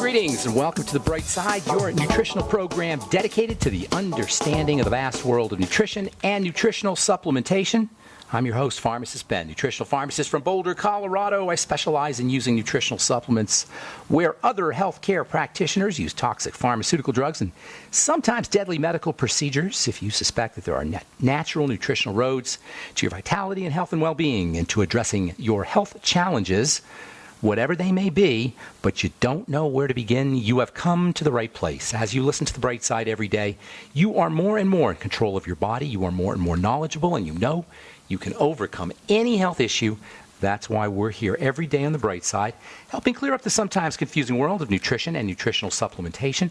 Greetings and welcome to The Bright Side, your nutritional program dedicated to the understanding of the vast world of nutrition and nutritional supplementation. I'm your host, Pharmacist Ben, nutritional pharmacist from Boulder, Colorado. I specialize in using nutritional supplements where other healthcare practitioners use toxic pharmaceutical drugs and sometimes deadly medical procedures. If you suspect that there are natural nutritional roads to your vitality and health and well-being and to addressing your health challenges, whatever they may be, but you don't know where to begin, you have come to the right place. As you listen to The Bright Side every day, you are more and more in control of your body. You are more and more knowledgeable, and you know you can overcome any health issue. That's why we're here every day on The Bright Side, helping clear up the sometimes confusing world of nutrition and nutritional supplementation.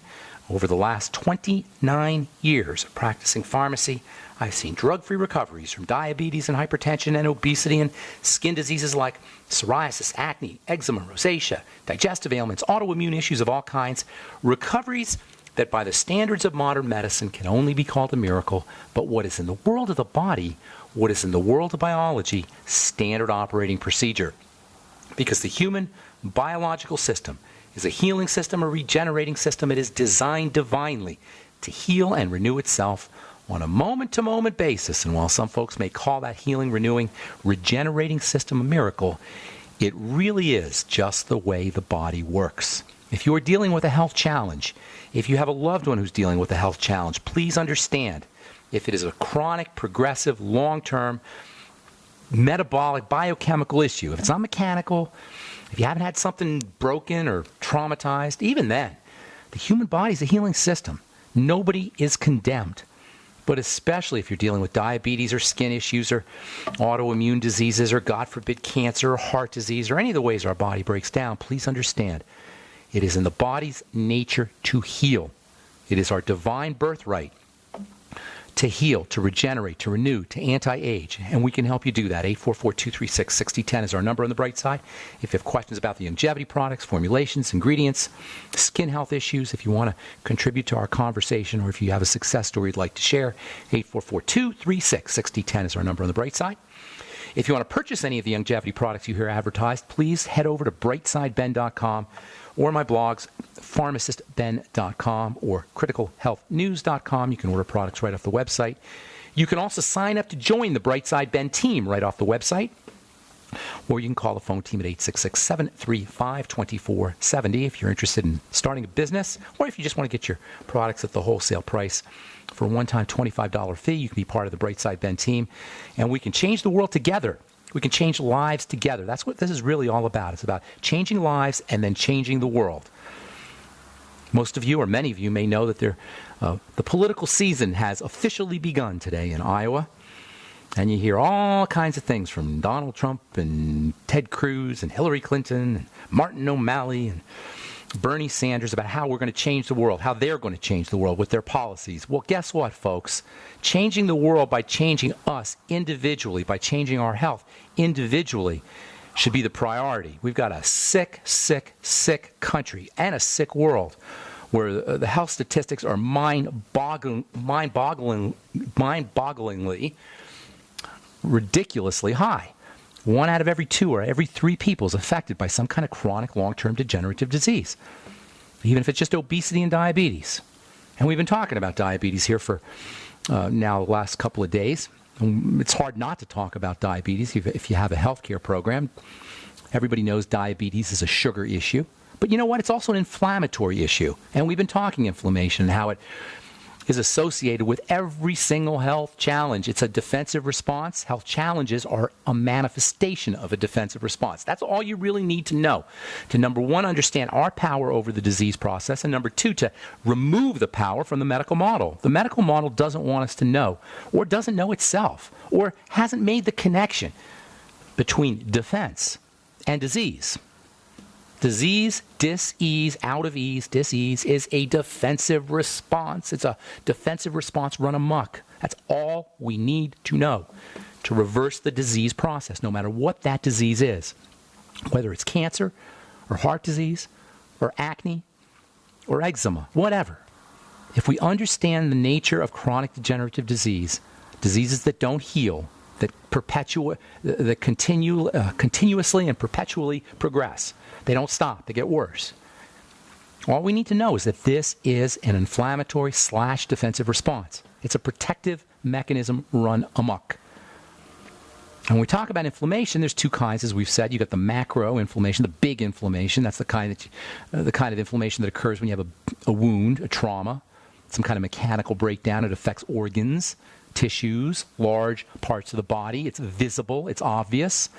Over the last 29 years of practicing pharmacy, I've seen drug-free recoveries from diabetes and hypertension and obesity and skin diseases like psoriasis, acne, eczema, rosacea, digestive ailments, autoimmune issues of all kinds, recoveries that by the standards of modern medicine can only be called a miracle, but what is in the world of the body, what is in the world of biology, standard operating procedure. Because the human biological system is a healing system, a regenerating system. It is designed divinely to heal and renew itself on a moment-to-moment basis. And while some folks may call that healing, renewing, regenerating system a miracle, it really is just the way the body works. If you are dealing with a health challenge, if you have a loved one who's dealing with a health challenge, please understand, if it is a chronic, progressive, long-term, metabolic, biochemical issue, if it's not mechanical, if you haven't had something broken or traumatized, even then, the human body is a healing system. Nobody is condemned. But especially if you're dealing with diabetes or skin issues or autoimmune diseases or, God forbid, cancer or heart disease or any of the ways our body breaks down, please understand, it is in the body's nature to heal. It is our divine birthright to heal, to regenerate, to renew, to anti-age. And we can help you do that. 844-236-6010 is our number on The Bright Side. If you have questions about the longevity products, formulations, ingredients, skin health issues, if you want to contribute to our conversation, or if you have a success story you'd like to share, 844-236-6010 is our number on The Bright Side. If you want to purchase any of the longevity products you hear advertised, please head over to brightsideben.com or my blogs, pharmacistben.com or criticalhealthnews.com. You can order products right off the website. You can also sign up to join the Bright Side Ben team right off the website. Or you can call the phone team at 866-735-2470 if you're interested in starting a business, or if you just want to get your products at the wholesale price for a one-time $25 fee. You can be part of the Bright Side Ben team, and we can change the world together. We can change lives together. That's what this is really all about. It's about changing lives and then changing the world. Most of you, or many of you, may know that the political season has officially begun today in Iowa. And you hear all kinds of things from Donald Trump and Ted Cruz and Hillary Clinton and Martin O'Malley and Bernie Sanders about how we're going to change the world, how they're going to change the world with their policies. Well, guess what, folks? Changing the world by changing us individually, by changing our health individually, should be the priority. We've got a sick, sick, sick country and a sick world where the health statistics are mind-bogglingly, ridiculously high. 1 out of every 2 or every 3 people is affected by some kind of chronic long-term degenerative disease, even if it's just obesity and diabetes. And we've been talking about diabetes here for now the last couple of days. It's hard not to talk about diabetes if you have a healthcare program. Everybody knows diabetes is a sugar issue. But you know what? It's also an inflammatory issue. And we've been talking inflammation and how it is associated with every single health challenge. It's a defensive response. Health challenges are a manifestation of a defensive response. That's all you really need to know. To, number one, understand our power over the disease process, and number two, to remove the power from the medical model. The medical model doesn't want us to know, or doesn't know itself, or hasn't made the connection between defense and disease. Disease, dis-ease, out of ease, dis-ease is a defensive response. It's a defensive response run amok. That's all we need to know to reverse the disease process, no matter what that disease is, whether it's cancer or heart disease or acne or eczema, whatever. If we understand the nature of chronic degenerative disease, diseases that don't heal, that continuously and perpetually progress, they don't stop, they get worse. All we need to know is that this is an inflammatory/defensive response. It's a protective mechanism run amok. And when we talk about inflammation, there's two kinds, as we've said. You've got the macro inflammation, the big inflammation. That's the kind of inflammation that occurs when you have a wound, a trauma, some kind of mechanical breakdown. It affects organs, tissues, large parts of the body. It's visible, it's obvious.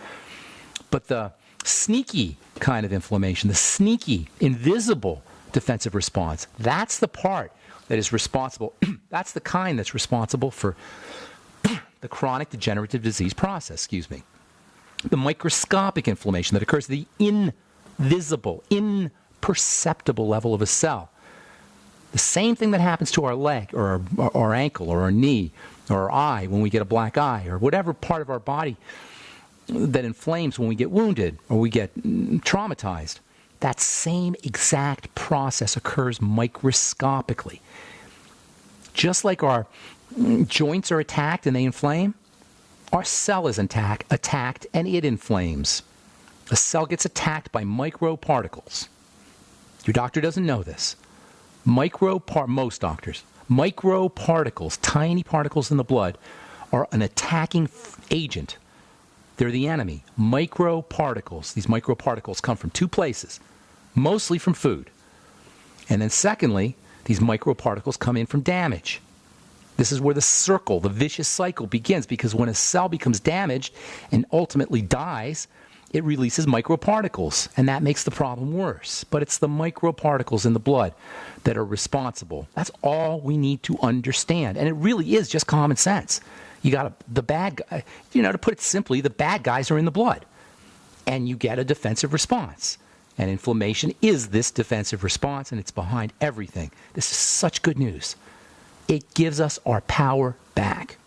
But the sneaky kind of inflammation, the sneaky, invisible defensive response, that's the part that is responsible. That's the kind that's responsible for the chronic degenerative disease process, The microscopic inflammation that occurs at the invisible, imperceptible level of a cell. The same thing that happens to our leg or our ankle or our knee or our eye when we get a black eye or whatever part of our body that inflames when we get wounded or we get traumatized. That same exact process occurs microscopically. Just like our joints are attacked and they inflame, our cell is attacked and it inflames. A cell gets attacked by microparticles. Your doctor doesn't know this. Most doctors. Microparticles, tiny particles in the blood, are an attacking agent. They're the enemy. Microparticles. These microparticles come from two places, mostly from food. And then secondly, these microparticles come in from damage. This is where the circle, the vicious cycle begins, because when a cell becomes damaged and ultimately dies, it releases microparticles, and that makes the problem worse. But it's the microparticles in the blood that are responsible. That's all we need to understand. And it really is just common sense. You got the bad guy, to put it simply, the bad guys are in the blood. And you get a defensive response. And inflammation is this defensive response, and it's behind everything. This is such good news. It gives us our power back.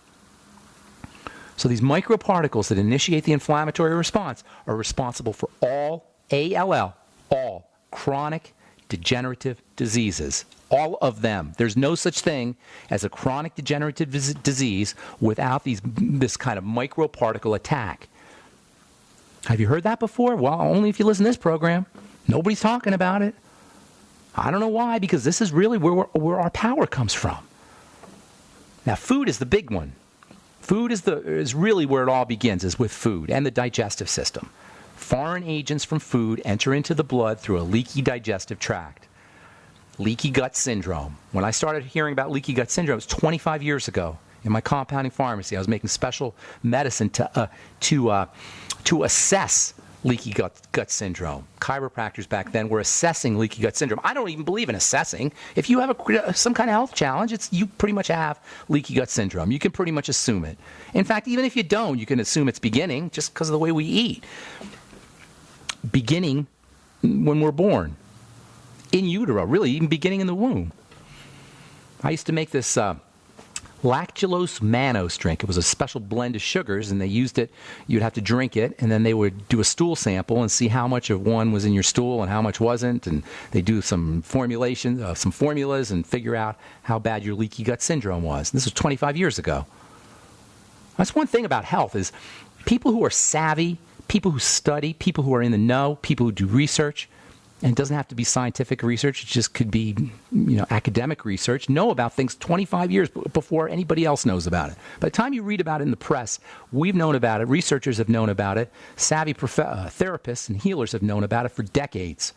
So these microparticles that initiate the inflammatory response are responsible for all ALL, all chronic degenerative diseases. All of them. There's no such thing as a chronic degenerative disease without this kind of microparticle attack. Have you heard that before? Well, only if you listen to this program. Nobody's talking about it. I don't know why, because this is really where our power comes from. Now, food is the big one. Food is really where it all begins, is with food and the digestive system. Foreign agents from food enter into the blood through a leaky digestive tract. Leaky gut syndrome. When I started hearing about leaky gut syndrome, it was 25 years ago in my compounding pharmacy. I was making special medicine to assess leaky gut syndrome. Chiropractors back then were assessing leaky gut syndrome. I don't even believe in assessing. If you have some kind of health challenge, you pretty much have leaky gut syndrome. You can pretty much assume it. In fact, even if you don't, you can assume it's beginning just because of the way we eat. Beginning when we're born. In utero, really, even beginning in the womb. I used to make this lactulose mannose drink. It was a special blend of sugars, and they used it. You'd have to drink it, and then they would do a stool sample and see how much of one was in your stool and how much wasn't, and they do some formulation, some formulas, and figure out how bad your leaky gut syndrome was. This was 25 years ago. That's one thing about health is people who are savvy, people who study, people who are in the know, people who do research, and it doesn't have to be scientific research, it just could be, academic research, know about things 25 years before anybody else knows about it. By the time you read about it in the press, we've known about it, researchers have known about it, savvy therapists and healers have known about it for decades.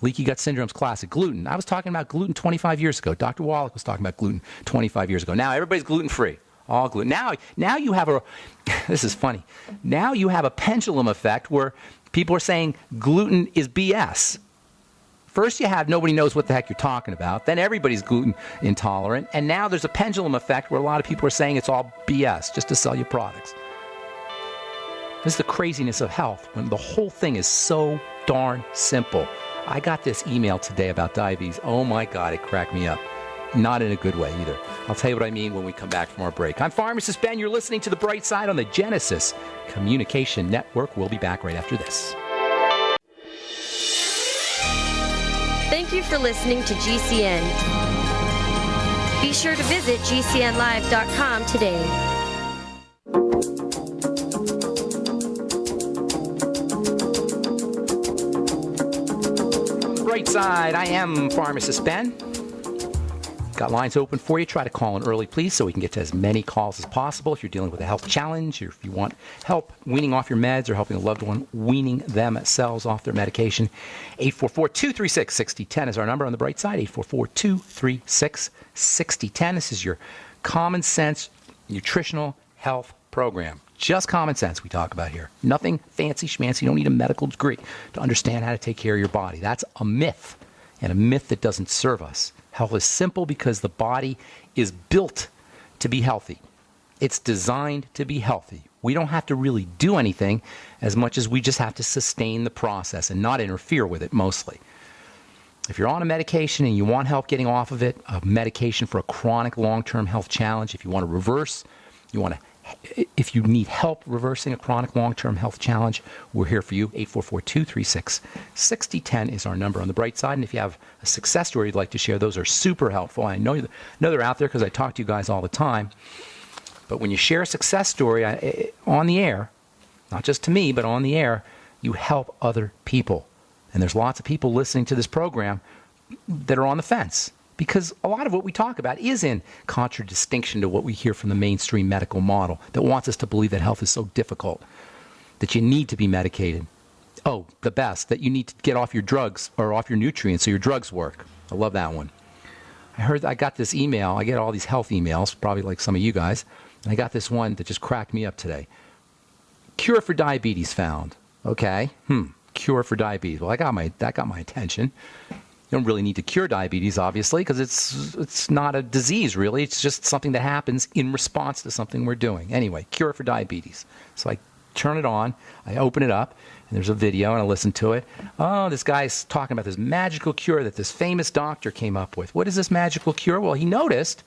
Leaky gut syndrome's classic. Gluten. I was talking about gluten 25 years ago. Dr. Wallach was talking about gluten 25 years ago. Now everybody's gluten-free. All gluten. Now you have this is funny. Now you have a pendulum effect where people are saying gluten is BS. First you have nobody knows what the heck you're talking about. Then everybody's gluten intolerant. And now there's a pendulum effect where a lot of people are saying it's all BS just to sell you products. This is the craziness of health when the whole thing is so darn simple. I got this email today about diabetes. Oh my God, it cracked me up. Not in a good way either. I'll tell you what I mean when we come back from our break. I'm Pharmacist Ben. You're listening to The Bright Side on the Genesis Communication Network. We'll be back right after this. Thank you for listening to GCN. Be sure to visit GCNlive.com today. bright side. I am Pharmacist Ben. Got lines open for you. Try to call in early, please, so we can get to as many calls as possible. If you're dealing with a health challenge, or if you want help weaning off your meds or helping a loved one weaning themselves off their medication, 844-236-6010 is our number on the bright side, 844-236-6010. This is your common sense nutritional health program. Just common sense we talk about here. Nothing fancy schmancy. You don't need a medical degree to understand how to take care of your body. That's a myth, and a myth that doesn't serve us. Health is simple because the body is built to be healthy. It's designed to be healthy. We don't have to really do anything as much as we just have to sustain the process and not interfere with it mostly. If you're on a medication and you want help getting off of it, a medication for a chronic long-term health challenge, if you want to reverse, if you need help reversing a chronic long-term health challenge, we're here for you. 844-236-6010 is our number on the bright side. And if you have a success story you'd like to share, those are super helpful. I know they're out there because I talk to you guys all the time. But when you share a success story on the air, not just to me, but on the air, you help other people. And there's lots of people listening to this program that are on the fence, because a lot of what we talk about is in contradistinction to what we hear from the mainstream medical model that wants us to believe that health is so difficult, that you need to be medicated. Oh, the best, that you need to get off your drugs or off your nutrients so your drugs work. I love that one. I got this email. I get all these health emails, probably like some of you guys, and I got this one that just cracked me up today. Cure for diabetes found. Okay, cure for diabetes. Well, that got my attention. You don't really need to cure diabetes, obviously, because it's not a disease, really. It's just something that happens in response to something we're doing. Anyway, cure for diabetes. So I turn it on, I open it up, and there's a video, and I listen to it. Oh, this guy's talking about this magical cure that this famous doctor came up with. What is this magical cure? Well, he noticed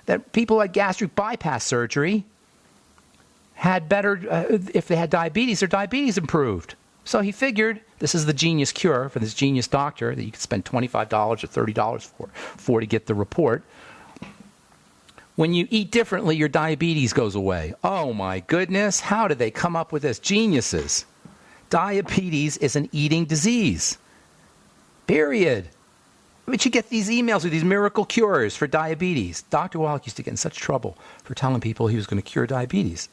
that people had gastric bypass surgery had better, if they had diabetes, their diabetes improved. So he figured this is the genius cure for this genius doctor that you could spend $25 or $30 for to get the report. When you eat differently, your diabetes goes away. Oh my goodness, how did they come up with this? Geniuses. Diabetes is an eating disease. Period. But you get these emails with these miracle cures for diabetes. Dr. Wallach used to get in such trouble for telling people he was going to cure diabetes.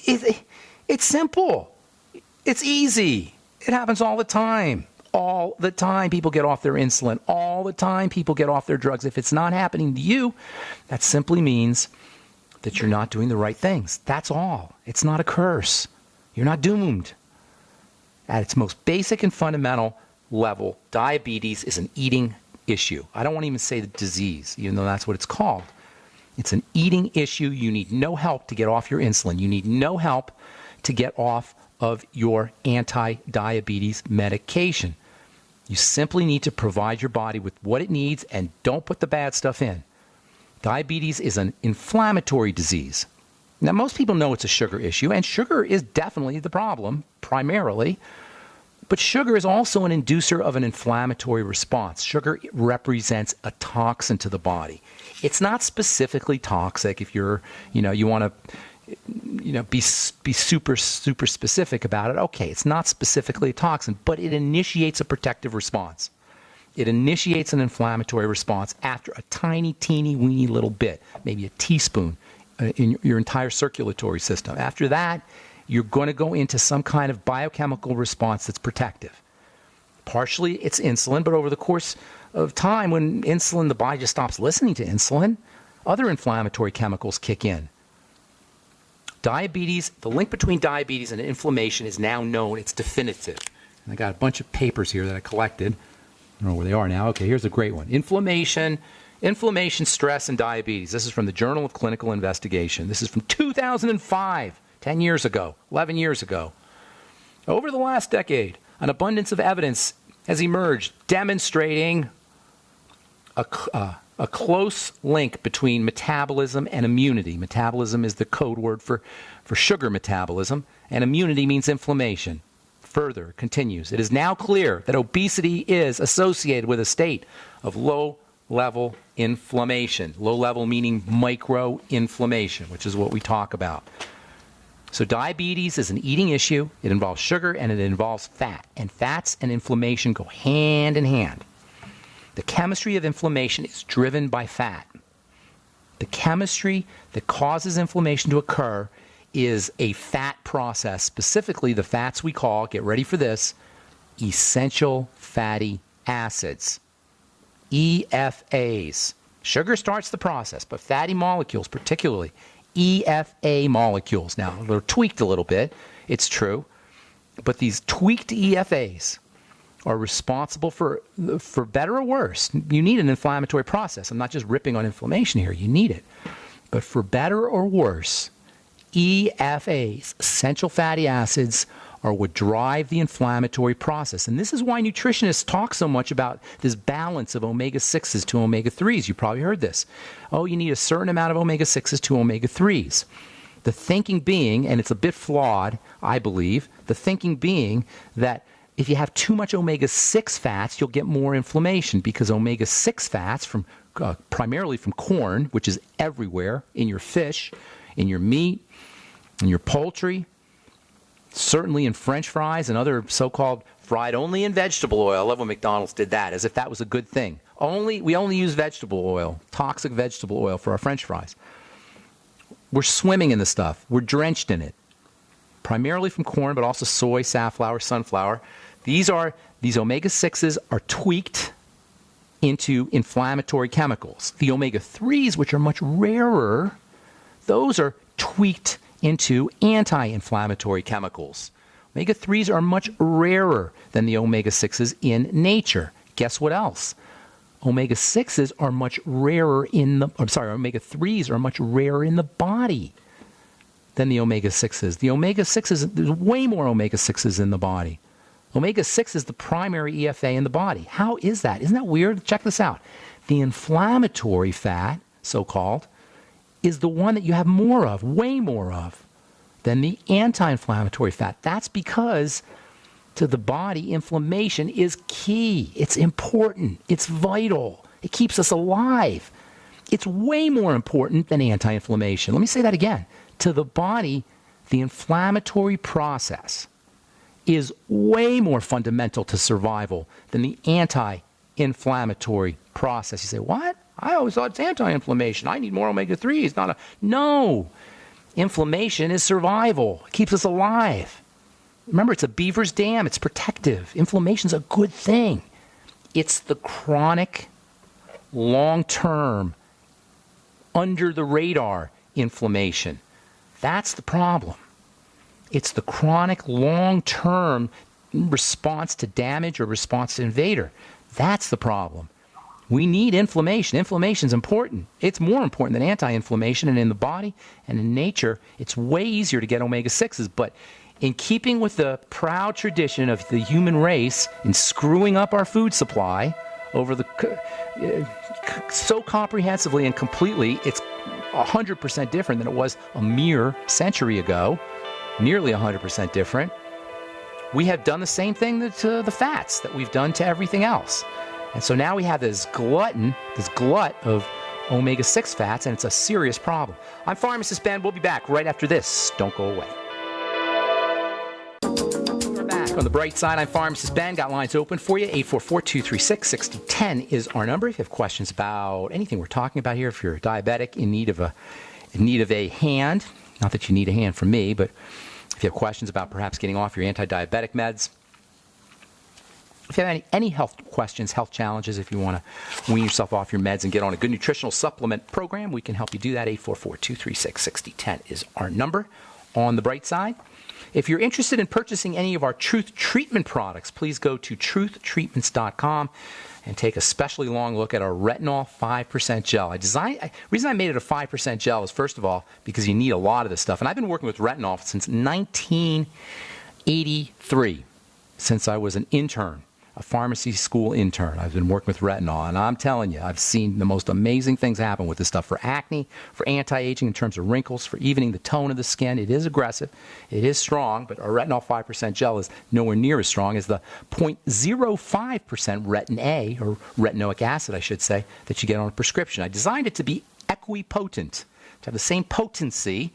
It's simple. It's easy. It happens all the time. All the time people get off their insulin. All the time people get off their drugs. If it's not happening to you, that simply means that you're not doing the right things. That's all. It's not a curse. You're not doomed. At its most basic and fundamental level, diabetes is an eating issue. I don't want to even say the disease, even though that's what it's called. It's an eating issue. You need no help to get off your insulin. You need no help to get off of your anti-diabetes medication. You simply need to provide your body with what it needs and don't put the bad stuff in. Diabetes is an inflammatory disease. Now, most people know it's a sugar issue, and sugar is definitely the problem, primarily. But sugar is also an inducer of an inflammatory response. Sugar represents a toxin to the body. It's not specifically toxic if you want to be super specific about it. Okay, it's not specifically a toxin, but it initiates a protective response. It initiates an inflammatory response after a tiny, teeny, weeny little bit, maybe a teaspoon in your entire circulatory system. After that, you're going to go into some kind of biochemical response that's protective. Partially, it's insulin, but over the course of time, when the body just stops listening to insulin, other inflammatory chemicals kick in. Diabetes, the link between diabetes and inflammation is now known. It's definitive. And I got a bunch of papers here that I collected. I don't know where they are now. Okay, here's a great one. Inflammation, stress, and diabetes. This is from the Journal of Clinical Investigation. This is from 2005, 10 years ago, 11 years ago. Over the last decade, an abundance of evidence has emerged demonstrating a close link between metabolism and immunity. Metabolism is the code word for sugar metabolism, and immunity means inflammation. Further, continues, it is now clear that obesity is associated with a state of low-level inflammation. Low-level meaning micro-inflammation, which is what we talk about. So diabetes is an eating issue. It involves sugar and it involves fat. And fats and inflammation go hand in hand. The chemistry of inflammation is driven by fat. The chemistry that causes inflammation to occur is a fat process, specifically the fats we call, get ready for this, essential fatty acids, EFAs. Sugar starts the process, but fatty molecules, particularly EFA molecules. Now, they're tweaked a little bit, it's true, but these tweaked EFAs are responsible for better or worse. You need an inflammatory process. I'm not just ripping on inflammation here. You need it. But for better or worse, EFAs, essential fatty acids, are what drive the inflammatory process. And this is why nutritionists talk so much about this balance of omega-6s to omega-3s. You probably heard this. Oh, you need a certain amount of omega-6s to omega-3s. The thinking being, and it's a bit flawed, I believe, the thinking being that if you have too much omega-6 fats, you'll get more inflammation because omega-6 fats, primarily from corn, which is everywhere, in your fish, in your meat, in your poultry, certainly in French fries and other so-called fried only in vegetable oil. I love when McDonald's did that, as if that was a good thing. We only use vegetable oil, toxic vegetable oil for our French fries. We're swimming in the stuff. We're drenched in it, primarily from corn, but also soy, safflower, sunflower. These omega-6s are tweaked into inflammatory chemicals. The omega-3s, which are much rarer, those are tweaked into anti-inflammatory chemicals. Omega-3s are much rarer than the omega-6s in nature. Guess what else? Omega-6s are much rarer omega-3s are much rarer in the body than the omega-6s. The omega-6s, there's way more omega-6s in the body. Omega-6 is the primary EFA in the body. How is that? Isn't that weird? Check this out. The inflammatory fat, so-called, is the one that you have more of, way more of, than the anti-inflammatory fat. That's because to the body, inflammation is key. It's important. It's vital. It keeps us alive. It's way more important than anti-inflammation. Let me say that again. To the body, the inflammatory process is way more fundamental to survival than the anti-inflammatory process. You say, what? I always thought it's anti-inflammation. I need more omega-3s. No. Inflammation is survival. It keeps us alive. Remember, it's a beaver's dam. It's protective. Inflammation's a good thing. It's the chronic, long-term, under-the-radar inflammation. That's the problem. It's the chronic, long-term response to damage or response to invader. That's the problem. We need inflammation. Inflammation is important. It's more important than anti-inflammation, and in the body and in nature, it's way easier to get omega-6s. But in keeping with the proud tradition of the human race in screwing up our food supply over so comprehensively and completely, it's 100% different than it was a mere century ago, nearly 100% different. We have done the same thing to the fats that we've done to everything else. And so now we have this glut of omega-6 fats, and it's a serious problem. I'm Pharmacist Ben. We'll be back right after this. Don't go away. We're back on the bright side. I'm Pharmacist Ben. Got lines open for you. 844-236-6010 is our number. If you have questions about anything we're talking about here, if you're a diabetic in need of a hand, not that you need a hand from me, but if you have questions about perhaps getting off your anti-diabetic meds, if you have any health questions, health challenges, if you want to wean yourself off your meds and get on a good nutritional supplement program, we can help you do that. 844-236-6010 is our number. On the bright side, if you're interested in purchasing any of our Truth Treatment products, please go to truthtreatments.com and take a specially long look at our retinol 5% gel. The reason I made it a 5% gel is, first of all, because you need a lot of this stuff. And I've been working with retinol since 1983, since I was an intern, a pharmacy school intern. I've been working with retinol, and I'm telling you, I've seen the most amazing things happen with this stuff for acne, for anti-aging in terms of wrinkles, for evening the tone of the skin. It is aggressive. It is strong, but our retinol 5% gel is nowhere near as strong as the 0.05% retin A, or retinoic acid, I should say, that you get on a prescription. I designed it to be equipotent, to have the same potency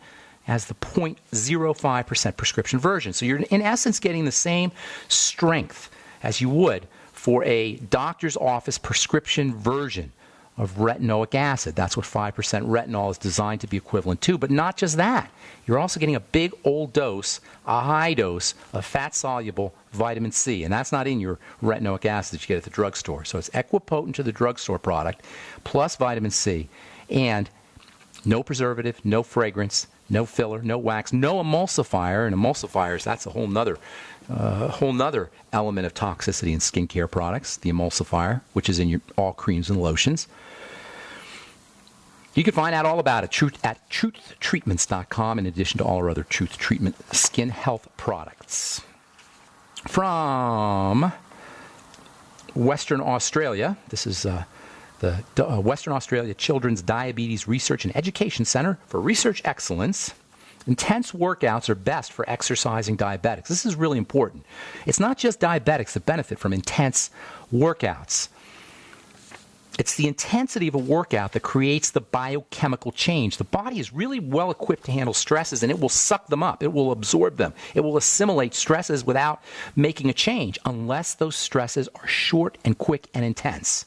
as the 0.05% prescription version. So you're, in essence, getting the same strength as you would for a doctor's office prescription version of retinoic acid. That's what 5% retinol is designed to be equivalent to. But not just that. You're also getting a big old dose, a high dose of fat-soluble vitamin C. And that's not in your retinoic acid that you get at the drugstore. So it's equipotent to the drugstore product, plus vitamin C. And no preservative, no fragrance, no filler, no wax, no emulsifier. And emulsifiers, that's a whole nother element of toxicity in skincare products, the emulsifier, which is in all creams and lotions. You can find out all about it at truthtreatments.com, in addition to all our other Truth Treatment skin health products. From Western Australia, this is the Western Australia Children's Diabetes Research and Education Center for Research Excellence. Intense workouts are best for exercising diabetics. This is really important. It's not just diabetics that benefit from intense workouts. It's the intensity of a workout that creates the biochemical change. The body is really well equipped to handle stresses, and it will suck them up. It will absorb them. It will assimilate stresses without making a change, unless those stresses are short and quick and intense.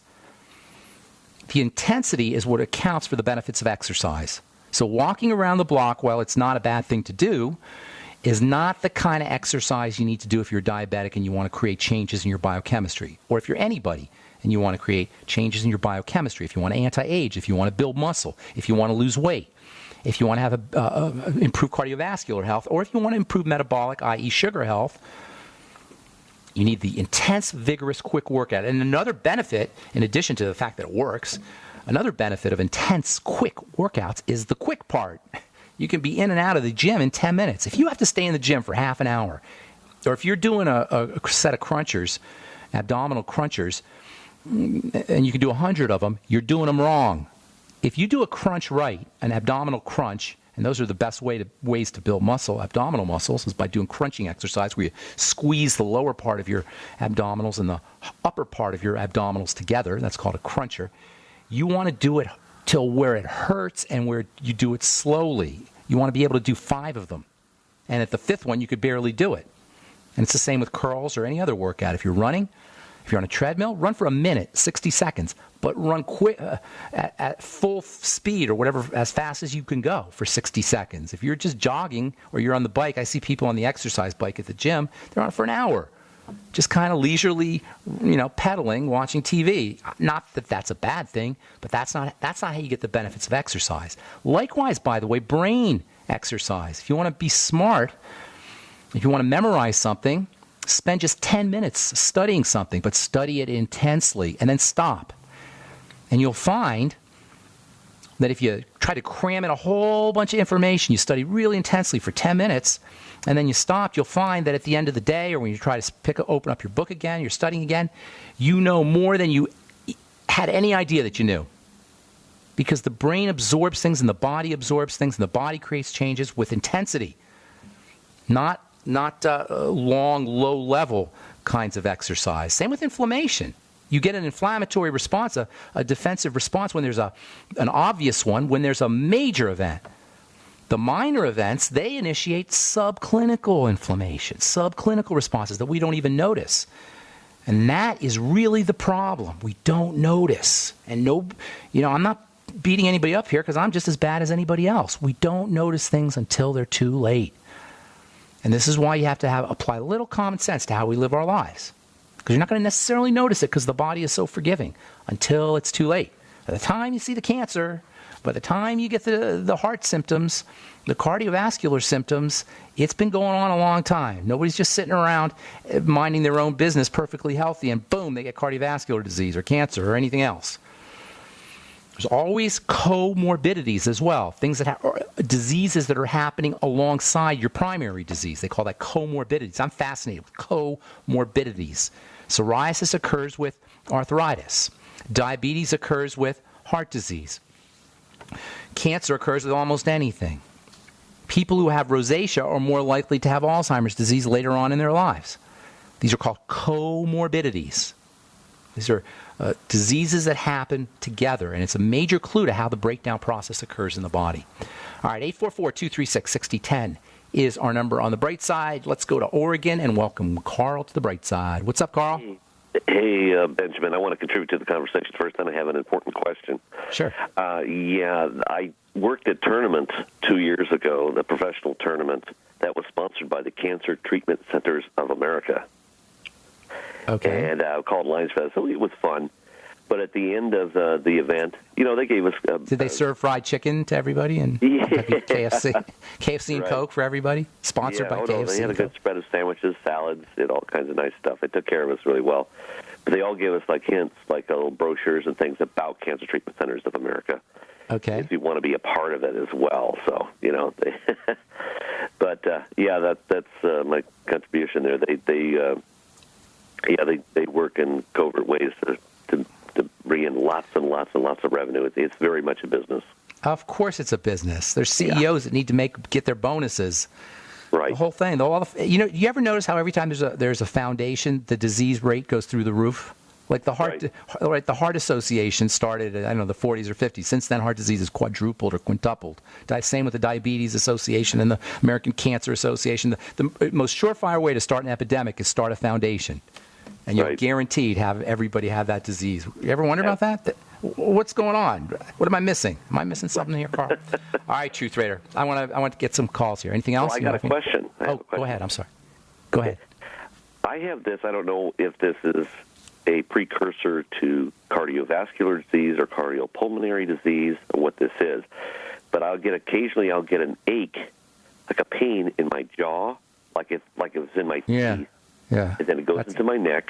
The intensity is what accounts for the benefits of exercise. So walking around the block, while it's not a bad thing to do, is not the kind of exercise you need to do if you're diabetic and you want to create changes in your biochemistry, or if you're anybody and you want to create changes in your biochemistry, if you want to anti-age, if you want to build muscle, if you want to lose weight, if you want to have improve cardiovascular health, or if you want to improve metabolic, i.e. sugar health. You need the intense, vigorous, quick workout. And another benefit, in addition to the fact that it works, another benefit of intense, quick workouts is the quick part. You can be in and out of the gym in 10 minutes. If you have to stay in the gym for half an hour, or if you're doing a set of crunchers, abdominal crunchers, and you can do 100 of them, you're doing them wrong. If you do a crunch right, an abdominal crunch, and those are the best ways to build muscle, abdominal muscles, is by doing crunching exercise where you squeeze the lower part of your abdominals and the upper part of your abdominals together. That's called a cruncher. You want to do it till where it hurts and where you do it slowly. You want to be able to do 5 of them. And at the 5th one, you could barely do it. And it's the same with curls or any other workout. If you're running, if you're on a treadmill, run for a minute, 60 seconds, but run quick at full speed or whatever, as fast as you can go for 60 seconds. If you're just jogging or you're on the bike, I see people on the exercise bike at the gym, they're on it for an hour, just kind of leisurely, pedaling, watching TV. Not that that's a bad thing, but that's not how you get the benefits of exercise. Likewise, by the way, brain exercise. If you want to be smart, if you want to memorize something, spend just 10 minutes studying something, but study it intensely and then stop. And you'll find that if you try to cram in a whole bunch of information, you study really intensely for 10 minutes, and then you stop, you'll find that at the end of the day, or when you try to open up your book again, you're studying again, you know more than you had any idea that you knew. Because the brain absorbs things and the body absorbs things and the body creates changes with intensity, not long, low-level kinds of exercise. Same with inflammation. You get an inflammatory response, a defensive response when there's an obvious one, when there's a major event. The minor events, they initiate subclinical inflammation, subclinical responses that we don't even notice. And that is really the problem. We don't notice. And I'm not beating anybody up here because I'm just as bad as anybody else. We don't notice things until they're too late. And this is why you have to apply a little common sense to how we live our lives. Because you're not going to necessarily notice it because the body is so forgiving until it's too late. By the time you see the cancer, by the time you get the heart symptoms, the cardiovascular symptoms, it's been going on a long time. Nobody's just sitting around minding their own business perfectly healthy and boom, they get cardiovascular disease or cancer or anything else. There's always comorbidities as well, things that diseases that are happening alongside your primary disease. They call that comorbidities. I'm fascinated with comorbidities. Psoriasis occurs with arthritis. Diabetes occurs with heart disease. Cancer occurs with almost anything. People who have rosacea are more likely to have Alzheimer's disease later on in their lives. These are called comorbidities. These are diseases that happen together, and it's a major clue to how the breakdown process occurs in the body. All right, 844-236-6010 is our number on the bright side. Let's go to Oregon and welcome Carl to the bright side. What's up, Carl? Hey, Benjamin, I want to contribute to the conversation first, then I have an important question. Sure. I worked at tournament 2 years ago, the professional tournament that was sponsored by the Cancer Treatment Centers of America. Okay. And called Lions Fest. So it was fun. But at the end of the event, they gave us... Did they serve fried chicken to everybody? And KFC and Right. Coke for everybody? Sponsored by KFC They had a and good Coke? spread of sandwiches, salads, did all kinds of nice stuff. They took care of us really well. But they all gave us hints, little brochures and things about Cancer Treatment Centers of America. Okay. If you want to be a part of it as well. So, but that's my contribution there. They work in covert ways to bring in lots and lots and lots of revenue. It's very much a business. Of course it's a business. There's CEOs that need to get their bonuses. Right. The whole thing. You ever notice how every time there's a foundation, the disease rate goes through the roof? Like the Heart Association started, I don't know, the 40s or 50s. Since then, heart disease has quadrupled or quintupled. Same with the Diabetes Association and the American Cancer Association. The most surefire way to start an epidemic is start a foundation. And you're guaranteed have everybody have that disease. You ever wonder about that? What's going on? What am I missing? Am I missing something here, Carl? All right, Truth Raider. I want to get some calls here. Anything else? Well, I got a question. Go ahead. I'm sorry. Go ahead. I have this. I don't know if this is a precursor to cardiovascular disease or cardiopulmonary disease or what this is. But occasionally I'll get an ache, like a pain in my jaw, like it was in my teeth. Yeah. And then it goes into my neck.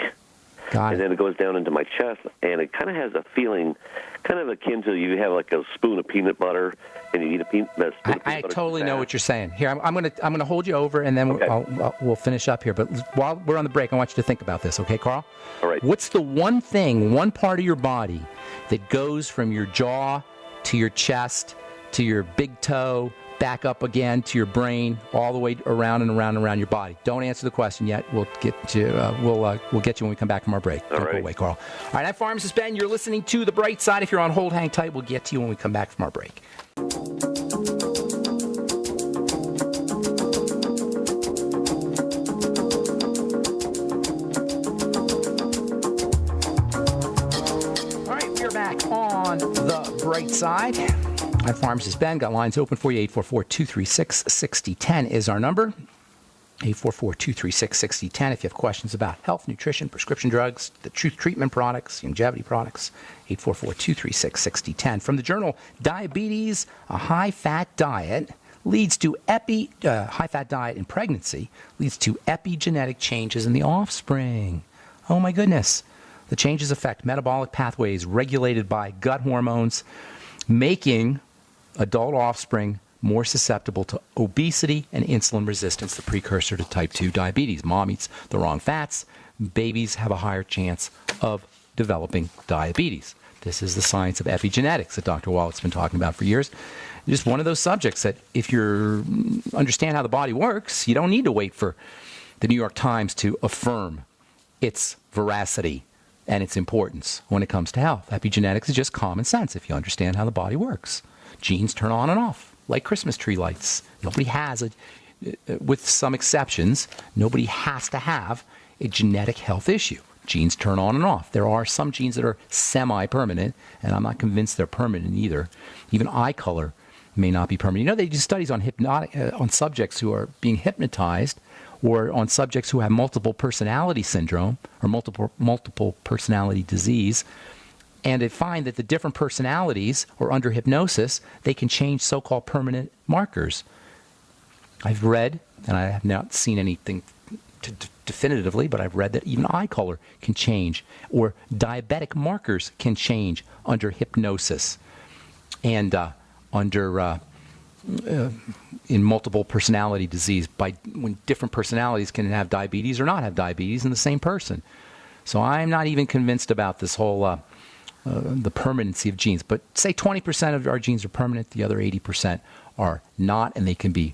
And then it goes down into my chest, and it kind of has a feeling kind of akin to you have like a spoon of peanut butter, and you eat a spoon of peanut butter. I totally know what you're saying. Here, I'm gonna hold you over, and then we'll finish up here. But while we're on the break, I want you to think about this, okay, Carl? All right. What's the one part of your body that goes from your jaw to your chest to your big toe, back up again to your brain, all the way around and around and around your body? Don't answer the question yet. We'll get you. We'll get you when we come back from our break. Don't go away, Carl. All right, I'm Pharmacist Ben. You're listening to The Bright Side. If you're on hold, hang tight. We'll get to you when we come back from our break. All right, we're back on The Bright Side. I'm Pharmacist Ben. Got lines open for you. 844-236-6010 is our number. 844-236-6010 if you have questions about health, nutrition, prescription drugs, the Truth Treatment products, longevity products. 844-236-6010. From the journal Diabetes, a high-fat diet leads to high-fat diet in pregnancy leads to epigenetic changes in the offspring. Oh my goodness. The changes affect metabolic pathways regulated by gut hormones, making adult offspring more susceptible to obesity and insulin resistance, the precursor to type 2 diabetes. Mom eats the wrong fats. Babies have a higher chance of developing diabetes. This is the science of epigenetics that Dr. Wallett's been talking about for years. Just one of those subjects that if you understand how the body works, you don't need to wait for the New York Times to affirm its veracity and its importance when it comes to health. Epigenetics is just common sense if you understand how the body works. Genes turn on and off, like Christmas tree lights. Nobody has, with some exceptions, nobody has to have a genetic health issue. Genes turn on and off. There are some genes that are semi-permanent, and I'm not convinced they're permanent either. Even eye color may not be permanent. They do studies on on subjects who are being hypnotized, or on subjects who have multiple personality syndrome or multiple personality disease. And they find that the different personalities, or under hypnosis, they can change so-called permanent markers. I've read, and I have not seen anything definitively, but I've read that even eye color can change, or diabetic markers can change under hypnosis, and in multiple personality disease, when different personalities can have diabetes or not have diabetes in the same person. So I'm not even convinced about this whole the permanency of genes. But say 20% of our genes are permanent, the other 80% are not, and they can be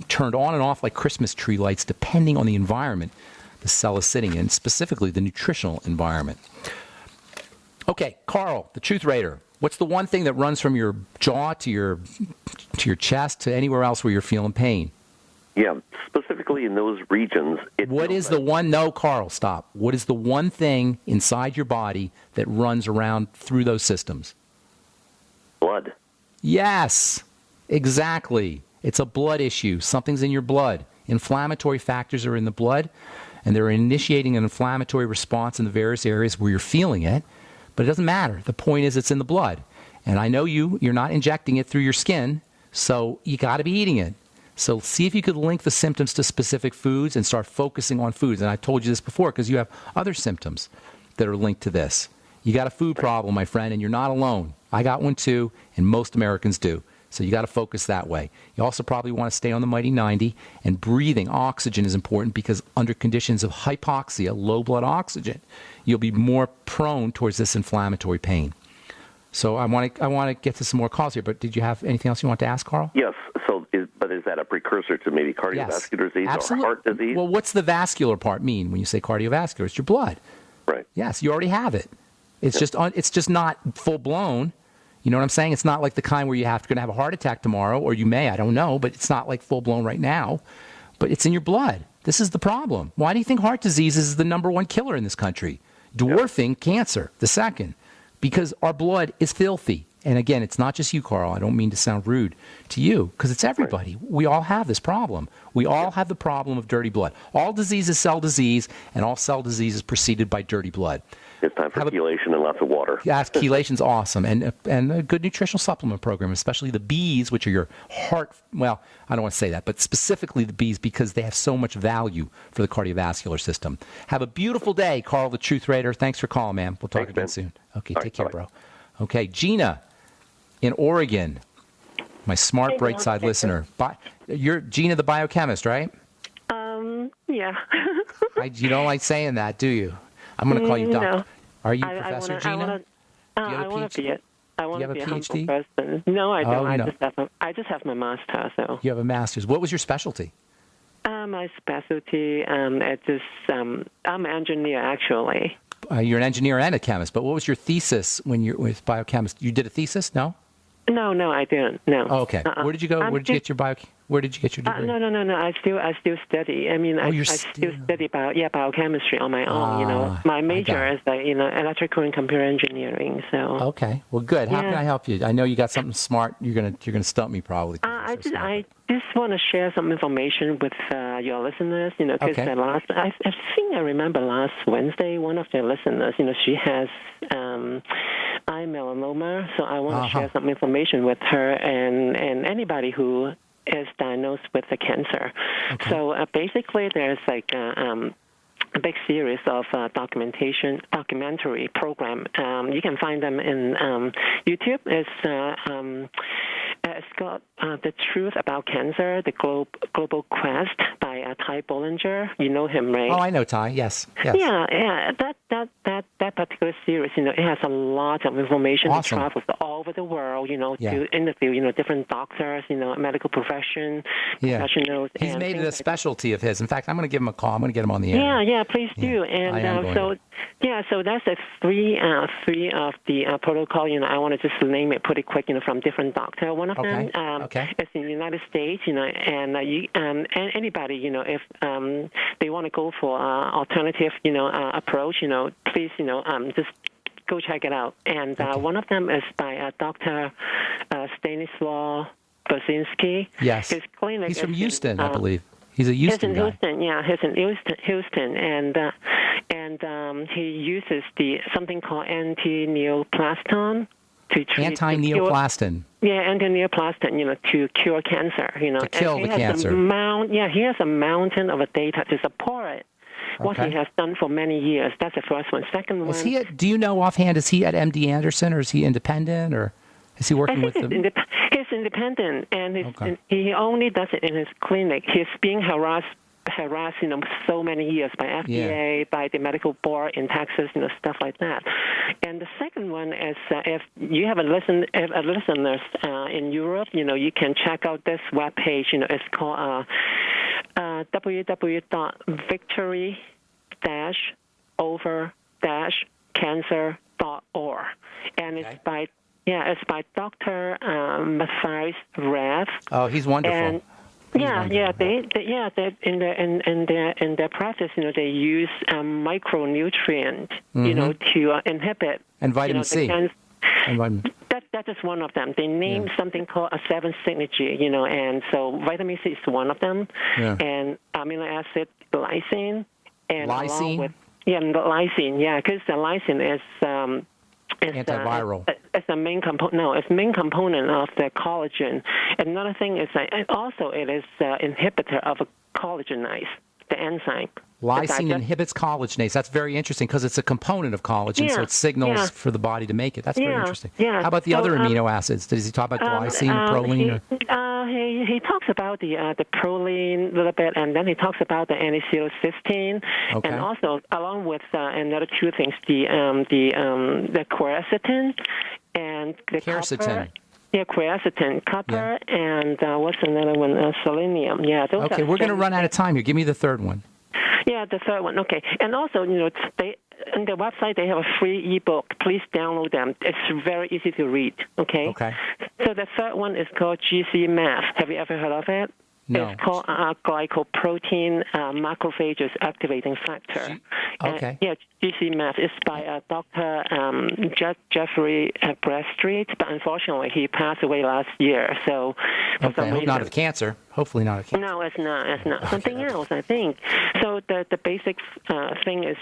turned on and off like Christmas tree lights depending on the environment the cell is sitting in, specifically the nutritional environment. Okay, Carl, the Truth Raider. What's the one thing that runs from your jaw to your chest to anywhere else where you're feeling pain? Yeah, specifically in those regions. What is the one? No, Carl, stop. What is the one thing inside your body that runs around through those systems? Blood. Yes, exactly. It's a blood issue. Something's in your blood. Inflammatory factors are in the blood, and they're initiating an inflammatory response in the various areas where you're feeling it, but it doesn't matter. The point is it's in the blood. And I know you're not injecting it through your skin, so you got to be eating it. So see if you could link the symptoms to specific foods and start focusing on foods. And I told you this before because you have other symptoms that are linked to this. You got a food problem, my friend, and you're not alone. I got one too, and most Americans do. So you got to focus that way. You also probably want to stay on the Mighty 90, and breathing. Oxygen is important because under conditions of hypoxia, low blood oxygen, you'll be more prone towards this inflammatory pain. So I want to get to some more calls here, but did you have anything else you want to ask, Carl? Yes. But is that a precursor to maybe cardiovascular disease or heart disease? Well, what's the vascular part mean when you say cardiovascular? It's your blood. Right. Yes, you already have it. It's just not full blown. You know what I'm saying? It's not like the kind where you're going to have a heart attack tomorrow, or you may, I don't know, but it's not like full blown right now. But it's in your blood. This is the problem. Why do you think heart disease is the number one killer in this country? Dwarfing cancer, the second. Because our blood is filthy. And again, it's not just you, Carl. I don't mean to sound rude to you, because it's everybody. Right. We all have this problem. We all have the problem of dirty blood. All disease is cell disease, and all cell disease is preceded by dirty blood. It's time for chelation and lots of water. Yes, chelation's awesome, and a good nutritional supplement program, especially the Bs, which are your heart. Well, I don't want to say that, but specifically the Bs because they have so much value for the cardiovascular system. Have a beautiful day, Carl, the Truth Raider. Thanks for calling, man. We'll talk again soon. Okay, take care, bro. Okay, Gina in Oregon, my smart bright side listener. You're Gina, the biochemist, right? Yeah. You don't like saying that, do you? I'm going to call you Doc. No. Are you Professor Gina? I want to be it. I want to be a PhD? humble person. No, I don't. No. I just have my master. So you have a master's. What was your specialty? My specialty, I'm an engineer actually. You're an engineer and a chemist, but what was your thesis when you're with biochemist? You did a thesis? No? No, I didn't. No. Oh, okay. Where did you go? Where did you get your degree? No. I still study. I mean, I still study biochemistry on my own. You know, my major is electrical and computer engineering. So. Okay. Well, good. How can I help you? I know you got something smart. You're gonna stump me probably. I just want to share some information with your listeners. You know, because I remember last Wednesday, one of their listeners, she has eye melanoma. So I want to share some information with her and anybody who is diagnosed with the cancer. Okay. So basically, there's like a big series of documentary program. You can find them in YouTube. It's called The Truth About Cancer, the Global Quest by Ty Bollinger. You know him, right? Oh, I know Ty, yes. Yeah. That particular series, it has a lot of information. Awesome. He travels all over the world, to interview, different doctors, medical professionals. He's made it a specialty of his. In fact, I'm going to give him a call. I'm going to get him on the air. Yeah, please do. And so that's three of the protocol. I want to just name it pretty quick. From different doctors. One of them is in the United States. And anybody, if they want to go for alternative, approach, please, just go check it out. And one of them is by Dr. Stanislaw Brzezinski. Yes. His clinic He's from Houston, I believe. He's a Houston guy. He's in Houston, and he uses something called anti-neoplaston to treat anti-neoplaston. Anti-neoplaston, to cure cancer, To kill the cancer. He has a mountain of data to support it. What he has done for many years. That's the first one. Second one. Do you know offhand, is he at MD Anderson, or is he independent, or is he working with them? He's independent, and he only does it in his clinic. He's being harassed so many years by FDA, by the medical board in Texas, stuff like that. And the second one is if you have a listeners in Europe, you can check out this webpage. It's called www.victory-over-cancer.org, and it's by Dr. Matthias Rev. Oh, he's wonderful. Yeah, they in their practice, they use micronutrient, to inhibit and vitamin C. And that is one of them. They name something called a 7 signature, and so vitamin C is one of them, and amino acid lysine, and along with lysine, because the lysine is antiviral. It's the main component. No, it's main component of the collagen. Another thing is also it is inhibitor of a collagenase, the enzyme. Lysine inhibits collagenase. That's very interesting because it's a component of collagen, so it signals for the body to make it. That's very interesting. Yeah. How about the other amino acids? Does he talk about glycine, proline? He talks about the proline a little bit, and then he talks about the N-acetylcysteine, and also along with another two things, the quercetin and the quercetin. Quercetin, copper, and what's another one? Selenium. Yeah. Those Okay, we're going to run out of time here. Give me the third one. Yeah, the third one. Okay, and also, they on their website they have a free ebook. Please download them. It's very easy to read. Okay. So the third one is called GC Math. Have you ever heard of it? No. It's called glycoprotein macrophages activating factor. GC Math is by Dr. Jeffrey Bradstreet, but unfortunately he passed away last year. So for some reason, not of cancer. Hopefully not of cancer. No, it's not. It's not. Something else, I think. So the basic thing is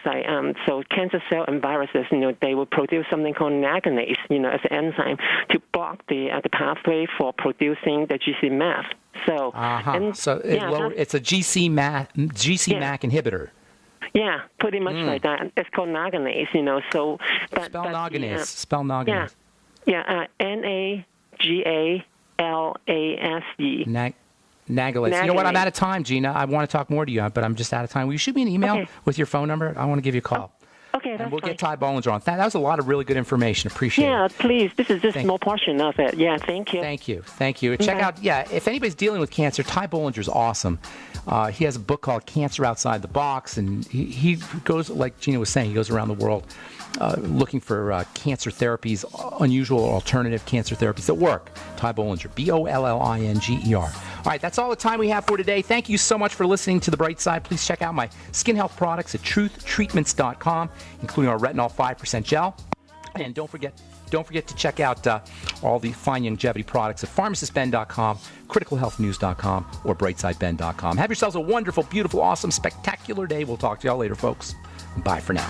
so cancer cell and viruses, they will produce something called naganase, as an enzyme to block the pathway for producing the GC Math. So, it's a GC MAC inhibitor. Yeah, pretty much like that. It's called naganase, So, spell naganase. Nagalase. Nagalase. You know what? I'm out of time, Gina. I want to talk more to you, but I'm just out of time. Will you shoot me an email with your phone number? I want to give you a call. Okay, that's and we'll fine. get Ty Bollinger on. That was a lot of really good information. Appreciate it. Yeah, please. This is just a small portion of it. Yeah, thank you. Thank you. Check out, if anybody's dealing with cancer, Ty Bollinger's awesome. He has a book called Cancer Outside the Box, and he goes, like Gina was saying, he goes around the world looking for cancer therapies, unusual or alternative cancer therapies that work. Ty Bollinger, Bollinger. All right, that's all the time we have for today. Thank you so much for listening to The Bright Side. Please check out my skin health products at truthtreatments.com, including our retinol 5% gel. And don't forget to check out all the fine longevity products at pharmacistben.com, criticalhealthnews.com, or brightsideben.com. Have yourselves a wonderful, beautiful, awesome, spectacular day. We'll talk to y'all later, folks. Bye for now.